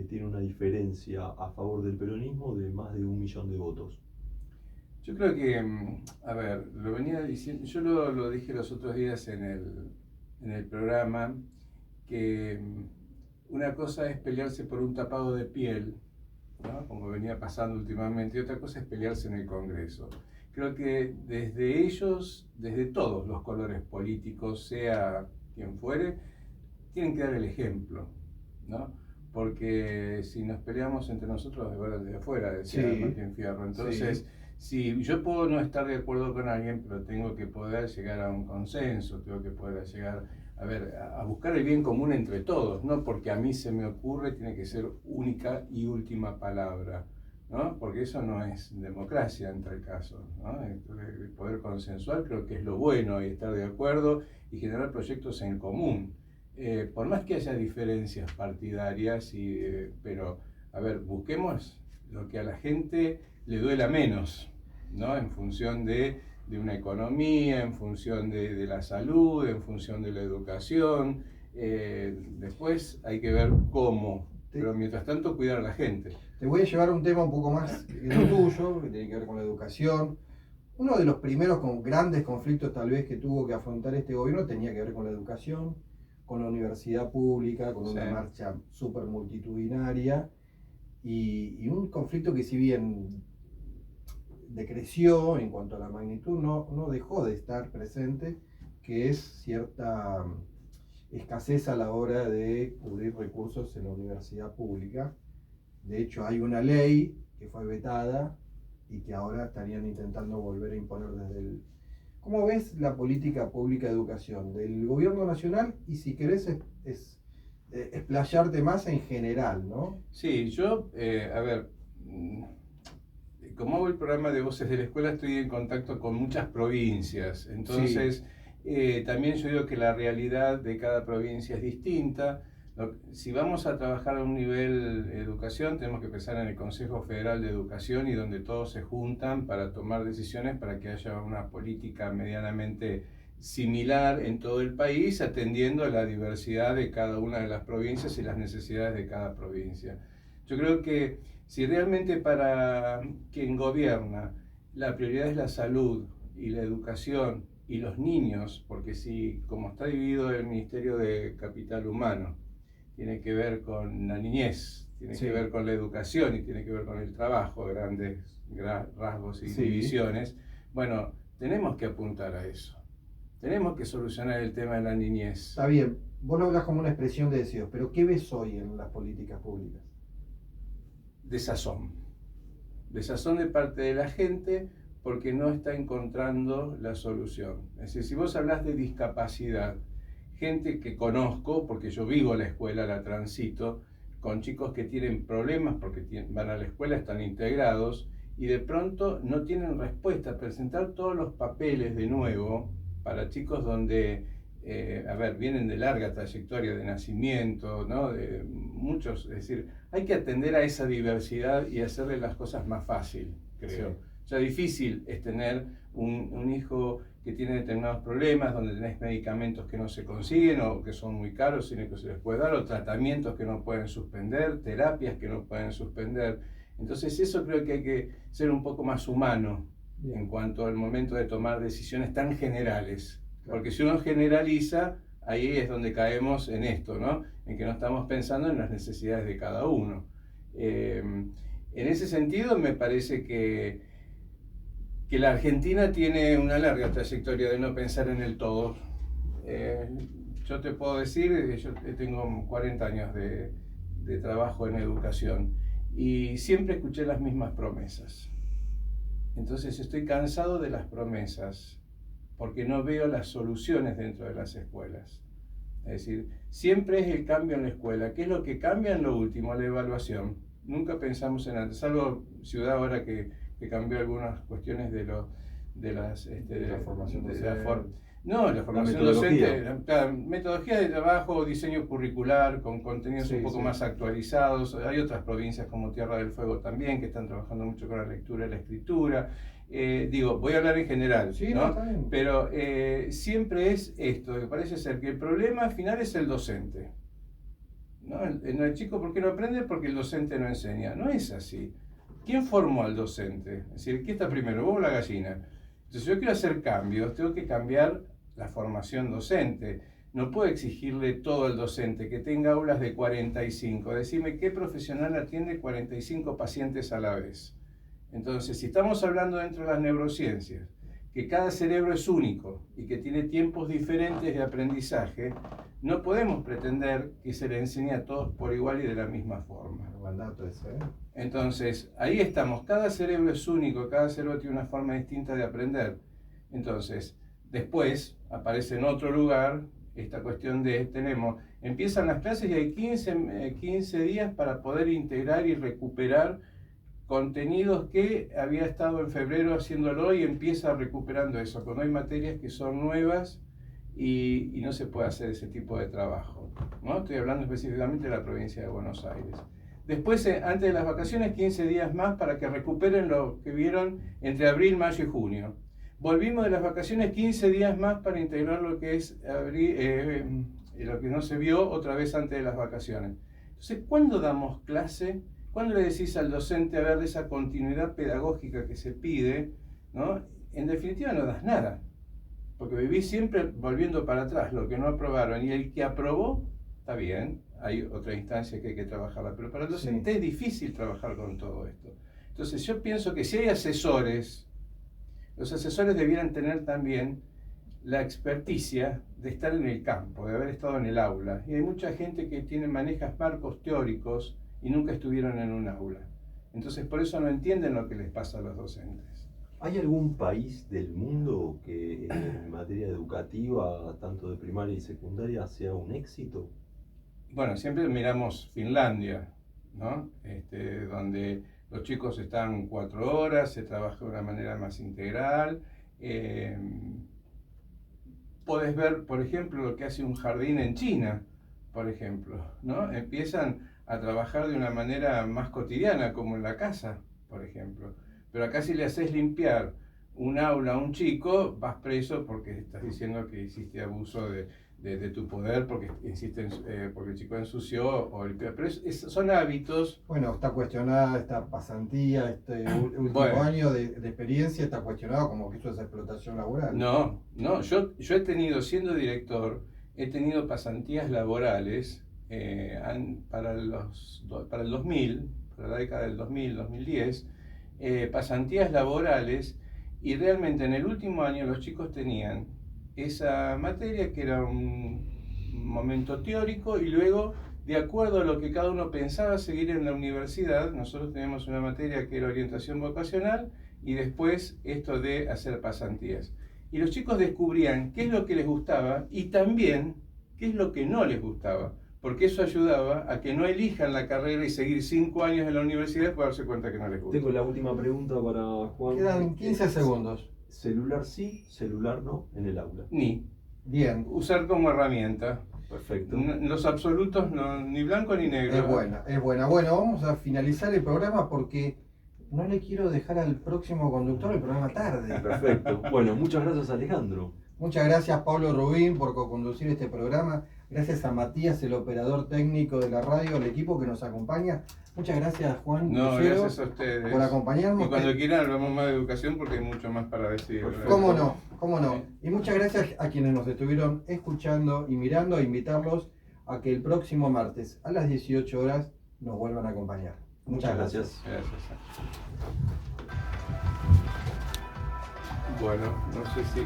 tiene una diferencia a favor del peronismo de más de 1 millón de votos? Yo creo que, a ver, lo venía diciendo, yo lo dije los otros días en el programa, que una cosa es pelearse por un tapado de piel, ¿no? Como venía pasando últimamente, y otra cosa es pelearse en el Congreso. Creo que desde ellos, desde todos los colores políticos, sea quien fuere, tienen que dar el ejemplo, ¿no? Porque si nos peleamos entre nosotros, de verdad, de afuera, decía Sí. Martín Fierro. Entonces, Sí. si yo puedo no estar de acuerdo con alguien, pero tengo que poder llegar a un consenso, tengo que poder llegar a buscar el bien común entre todos, no porque a mí se me ocurre tiene que ser única y última palabra, ¿no? Porque eso no es democracia en tal caso, ¿no? El poder consensuar creo que es lo bueno y estar de acuerdo y generar proyectos en común. Por más que haya diferencias partidarias, pero a ver, busquemos lo que a la gente le duela menos, ¿no? En función de una economía, en función de la salud, en función de la educación. Después hay que ver cómo, pero mientras tanto cuidar a la gente. Te voy a llevar a un tema un poco más que lo tuyo, que tiene que ver con la educación. Uno de los primeros grandes conflictos tal vez que tuvo que afrontar este gobierno tenía que ver con la educación, con la universidad pública, con una marcha súper multitudinaria y un conflicto que si bien decreció en cuanto a la magnitud, no dejó de estar presente, que es cierta escasez a la hora de cubrir recursos en la universidad pública. De hecho, hay una ley que fue vetada y que ahora estarían intentando volver a imponer desde el... ¿Cómo ves la política pública de educación del gobierno nacional? Y si querés explayarte más en general, ¿no? Sí, yo, a ver, como hago el programa de Voces de la Escuela, estoy en contacto con muchas provincias. Entonces, también yo digo que la realidad de cada provincia es distinta. Si vamos a trabajar a un nivel de educación, tenemos que pensar en el Consejo Federal de Educación y donde todos se juntan para tomar decisiones para que haya una política medianamente similar en todo el país, atendiendo a la diversidad de cada una de las provincias y las necesidades de cada provincia. Yo creo que si realmente para quien gobierna la prioridad es la salud y la educación y los niños, porque si, como está dividido el Ministerio de Capital Humano, tiene que ver con la niñez, tiene que ver con la educación y tiene que ver con el trabajo, grandes rasgos y divisiones. Bueno, tenemos que apuntar a eso. Tenemos que solucionar el tema de la niñez. Está bien, vos lo hablas como una expresión de deseos, pero ¿qué ves hoy en las políticas públicas? Desazón. Desazón de parte de la gente porque no está encontrando la solución. Es decir, si vos hablas de discapacidad, gente que conozco, porque yo vivo la escuela, la transito, con chicos que tienen problemas porque van a la escuela, están integrados, y de pronto no tienen respuesta. Presentar todos los papeles de nuevo para chicos donde, vienen de larga trayectoria de nacimiento, ¿no? De muchos, es decir, hay que atender a esa diversidad y hacerle las cosas más fácil, creo. Sí. O sea, difícil es tener un hijo que tiene determinados problemas, donde tenés medicamentos que no se consiguen o que son muy caros y que se les puede dar, o tratamientos que no pueden suspender, terapias que no pueden suspender. Entonces eso creo que hay que ser un poco más humano en cuanto al momento de tomar decisiones tan generales. Porque si uno generaliza, ahí es donde caemos en esto, ¿no? En que no estamos pensando en las necesidades de cada uno. En ese sentido me parece que la Argentina tiene una larga trayectoria de no pensar en el todo. Yo te puedo decir, yo tengo 40 años de trabajo en educación y siempre escuché las mismas promesas. Entonces estoy cansado de las promesas porque no veo las soluciones dentro de las escuelas. Es decir, siempre es el cambio en la escuela. ¿Qué es lo que cambia en lo último? La evaluación. Nunca pensamos en antes, salvo Ciudad ahora que cambió algunas cuestiones de la formación docente, la metodología de trabajo, diseño curricular con contenidos un poco más actualizados. Hay otras provincias como Tierra del Fuego también que están trabajando mucho con la lectura y la escritura. Voy a hablar en general, ¿no? Pero siempre es esto, que parece ser que el problema final es el docente, ¿no? El chico, ¿por qué no aprende? Porque el docente no enseña. No es así. ¿Quién formó al docente? Es decir, ¿qué está primero, vos o la gallina? Entonces, si yo quiero hacer cambios, tengo que cambiar la formación docente. No puedo exigirle todo al docente, que tenga aulas de 45. Decime qué profesional atiende 45 pacientes a la vez. Entonces, si estamos hablando dentro de las neurociencias, que cada cerebro es único y que tiene tiempos diferentes de aprendizaje, no podemos pretender que se le enseñe a todos por igual y de la misma forma. Entonces, ahí estamos. Cada cerebro es único, cada cerebro tiene una forma distinta de aprender. Entonces, después aparece en otro lugar esta cuestión de, empiezan las clases y hay 15 días para poder integrar y recuperar contenidos que había estado en febrero haciéndolo y empieza recuperando eso, cuando hay materias que son nuevas y no se puede hacer ese tipo de trabajo, ¿no? Estoy hablando específicamente de la provincia de Buenos Aires. Después, antes de las vacaciones, 15 días más para que recuperen lo que vieron entre abril, mayo y junio. Volvimos de las vacaciones 15 días más para integrar lo que es lo que no se vio otra vez antes de las vacaciones. Entonces, ¿cuándo damos clase? ¿Cuándo le decís al docente, a ver, de esa continuidad pedagógica que se pide, ¿no? En definitiva no das nada, porque vivís siempre volviendo para atrás, lo que no aprobaron, y el que aprobó, está bien, hay otra instancia que hay que trabajarla, pero para el docente es difícil trabajar con todo esto. Entonces yo pienso que si hay asesores, los asesores debieran tener también la experticia de estar en el campo, de haber estado en el aula, y hay mucha gente que maneja marcos teóricos y nunca estuvieron en un aula. Entonces por eso no entienden lo que les pasa a los docentes. ¿Hay algún país del mundo que en materia educativa, tanto de primaria y secundaria, sea un éxito? Bueno, siempre miramos Finlandia, ¿no? Donde los chicos están 4 horas, se trabaja de una manera más integral. Podés ver, por ejemplo, lo que hace un jardín en China, por ejemplo, ¿no? Empiezan a trabajar de una manera más cotidiana, como en la casa, por ejemplo. Pero acá si le haces limpiar un aula a un chico, vas preso porque estás diciendo que hiciste abuso de tu poder, porque porque el chico ensució o limpió. Pero son hábitos. Bueno, está cuestionada esta pasantía, este último año de experiencia, está cuestionado como que eso es explotación laboral. No, yo he tenido, siendo director, he tenido pasantías laborales para el 2000, para la década del 2000, 2010, pasantías laborales, y realmente en el último año los chicos tenían esa materia que era un momento teórico, y luego, de acuerdo a lo que cada uno pensaba seguir en la universidad, nosotros teníamos una materia que era orientación vocacional y después esto de hacer pasantías. Y los chicos descubrían qué es lo que les gustaba y también qué es lo que no les gustaba, porque eso ayudaba a que no elijan la carrera y seguir 5 años en la universidad para darse cuenta que no les gusta. Tengo la última pregunta para Juan. Quedan 15 segundos. Celular sí, celular no en el aula. Ni. Bien. Usar como herramienta. Perfecto. Los absolutos, no, ni blanco ni negro. Es buena, es buena. Bueno, vamos a finalizar el programa porque no le quiero dejar al próximo conductor el programa tarde. Perfecto. Bueno, muchas gracias, Alejandro. Muchas gracias, Pablo Rubín, por co-conducir este programa. Gracias a Matías, el operador técnico de la radio, al equipo que nos acompaña. Muchas gracias, Juan. No, Lucero, gracias a ustedes. por acompañarnos. Y cuando quieran hablamos más de educación porque hay mucho más para decir. ¿Cómo no? ¿Cómo no? Y muchas gracias a quienes nos estuvieron escuchando y mirando, a invitarlos a que el próximo martes a las 18 horas nos vuelvan a acompañar. Muchas gracias. Bueno, no sé si...